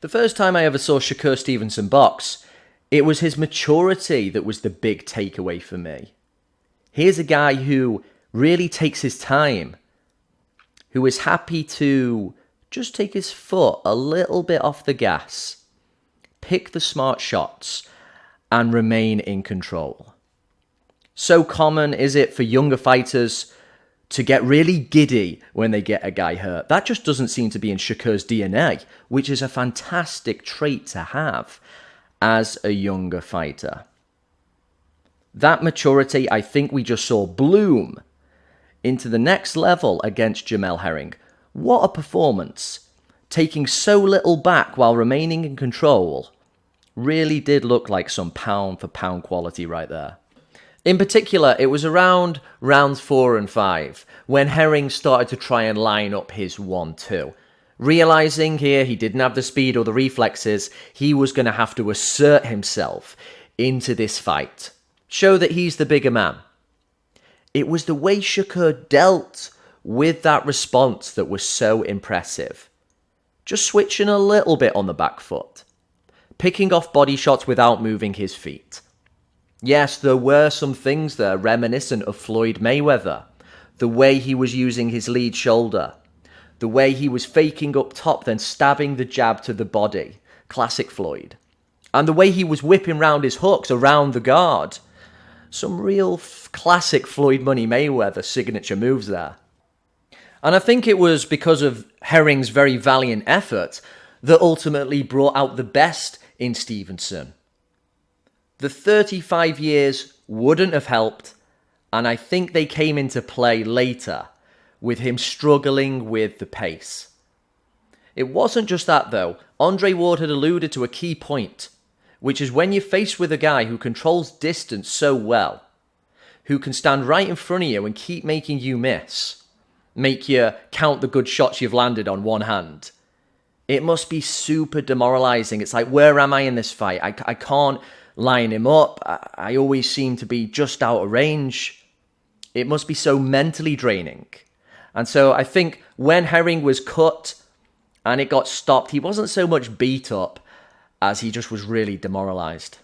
The first time I ever saw Shakur Stevenson box, it was his maturity that was the big takeaway for me. Here's a guy who really takes his time, who is happy to just take his foot a little bit off the gas, pick the smart shots, and remain in control. So common is it for younger fighters to get really giddy when they get a guy hurt. That just doesn't seem to be in Shukur's DNA, which is a fantastic trait to have as a younger fighter. That maturity, I think we just saw bloom into the next level against Jamel Herring. What a performance. Taking so little back while remaining in control really did look like some pound-for-pound quality right there. In particular, it was around rounds 4 and 5 when Herring started to try and line up his 1-2. Realizing here he didn't have the speed or the reflexes, he was going to have to assert himself into this fight. Show that he's the bigger man. It was the way Shukur dealt with that response that was so impressive. Just switching a little bit on the back foot. Picking off body shots without moving his feet. Yes, there were some things there reminiscent of Floyd Mayweather. The way he was using his lead shoulder. The way he was faking up top, then stabbing the jab to the body. Classic Floyd. And the way he was whipping round his hooks around the guard. Some real classic Floyd Money Mayweather signature moves there. And I think it was because of Herring's very valiant effort that ultimately brought out the best in Stevenson. The 35 years wouldn't have helped, and I think they came into play later with him struggling with the pace. It wasn't just that though. Andre Ward had alluded to a key point, which is when you're faced with a guy who controls distance so well, who can stand right in front of you and keep making you miss, make you count the good shots you've landed on one hand. It must be super demoralizing. It's like, where am I in this fight? I can't line him up. I always seem to be just out of range. It must be so mentally draining. And so I think when Herring was cut and it got stopped, he wasn't so much beat up as he just was really demoralized.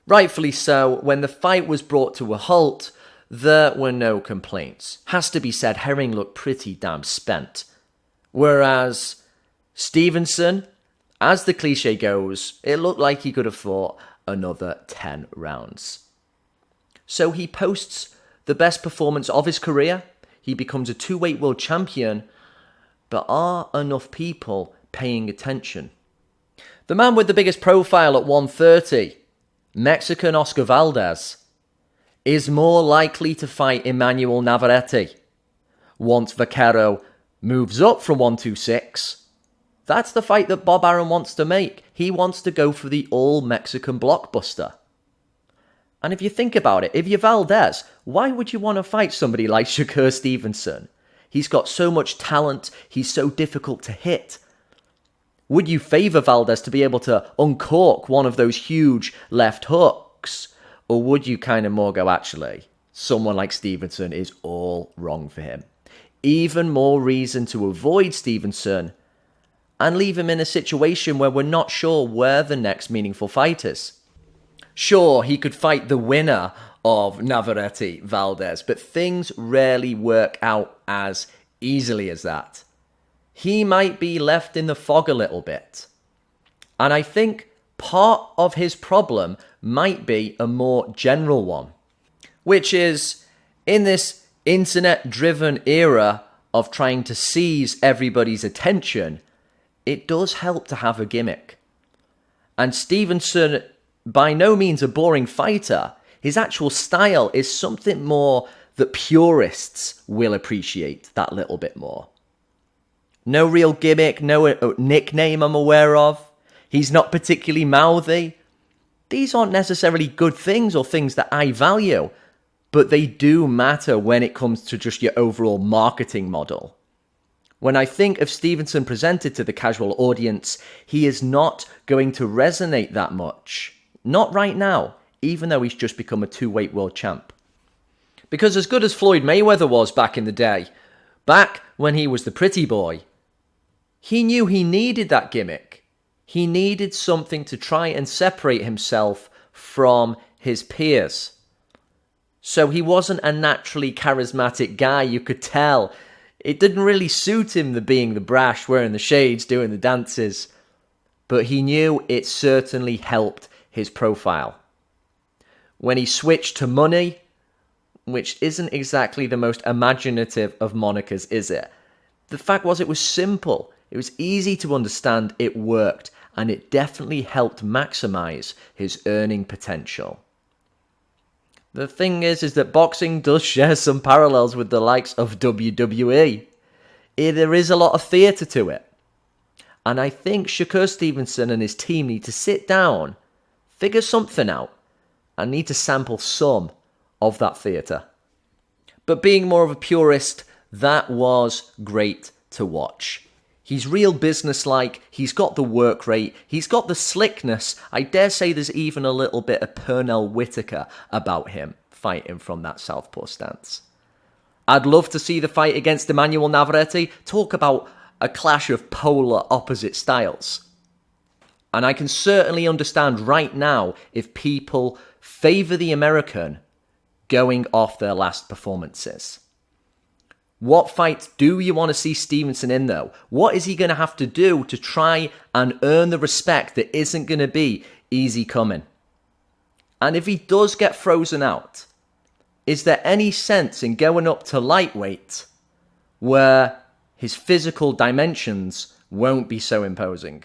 Rightfully so, when the fight was brought to a halt, there were no complaints. Has to be said, Herring looked pretty damn spent. Whereas Stevenson, as the cliche goes, it looked like he could have fought another 10 rounds. So he posts the best performance of his career. He becomes a 2-weight world champion. But are enough people paying attention? The man with the biggest profile at 130, Mexican Oscar Valdez, is more likely to fight Emmanuel Navarrete. Once Vaquero moves up from 126, that's the fight that Bob Arum wants to make. He wants to go for the all-Mexican blockbuster. And if you think about it, if you're Valdez, why would you want to fight somebody like Shakur Stevenson? He's got so much talent, he's so difficult to hit. Would you favour Valdez to be able to uncork one of those huge left hooks? Or would you kind of more go, actually, someone like Stevenson is all wrong for him? Even more reason to avoid Stevenson and leave him in a situation where we're not sure where the next meaningful fight is. Sure, he could fight the winner of Navarrete Valdez, but things rarely work out as easily as that. He might be left in the fog a little bit. And I think part of his problem might be a more general one, which is in this internet-driven era of trying to seize everybody's attention, it does help to have a gimmick. And Stevenson, by no means a boring fighter, his actual style is something more that purists will appreciate that little bit more. No real gimmick, no nickname I'm aware of. He's not particularly mouthy. These aren't necessarily good things or things that I value, but they do matter when it comes to just your overall marketing model. When I think of Stevenson presented to the casual audience, he is not going to resonate that much. Not right now, even though he's just become a 2-weight world champ. Because as good as Floyd Mayweather was back in the day, back when he was the pretty boy, he knew he needed that gimmick. He needed something to try and separate himself from his peers. So he wasn't a naturally charismatic guy, you could tell. It didn't really suit him, being the brash, wearing the shades, doing the dances. But he knew it certainly helped his profile. When he switched to money, which isn't exactly the most imaginative of monikers, is it? The fact was, it was simple. It was easy to understand, it worked, and it definitely helped maximize his earning potential. The thing is that boxing does share some parallels with the likes of WWE. There is a lot of theatre to it. And I think Shakur Stevenson and his team need to sit down, figure something out, and need to sample some of that theatre. But being more of a purist, that was great to watch. He's real businesslike, he's got the work rate, he's got the slickness. I dare say there's even a little bit of Pernell Whitaker about him, fighting from that southpaw stance. I'd love to see the fight against Emmanuel Navarrete. Talk about a clash of polar opposite styles. And I can certainly understand right now if people favour the American going off their last performances. What fight do you want to see Stevenson in, though? What is he going to have to do to try and earn the respect that isn't going to be easy coming? And if he does get frozen out, is there any sense in going up to lightweight where his physical dimensions won't be so imposing?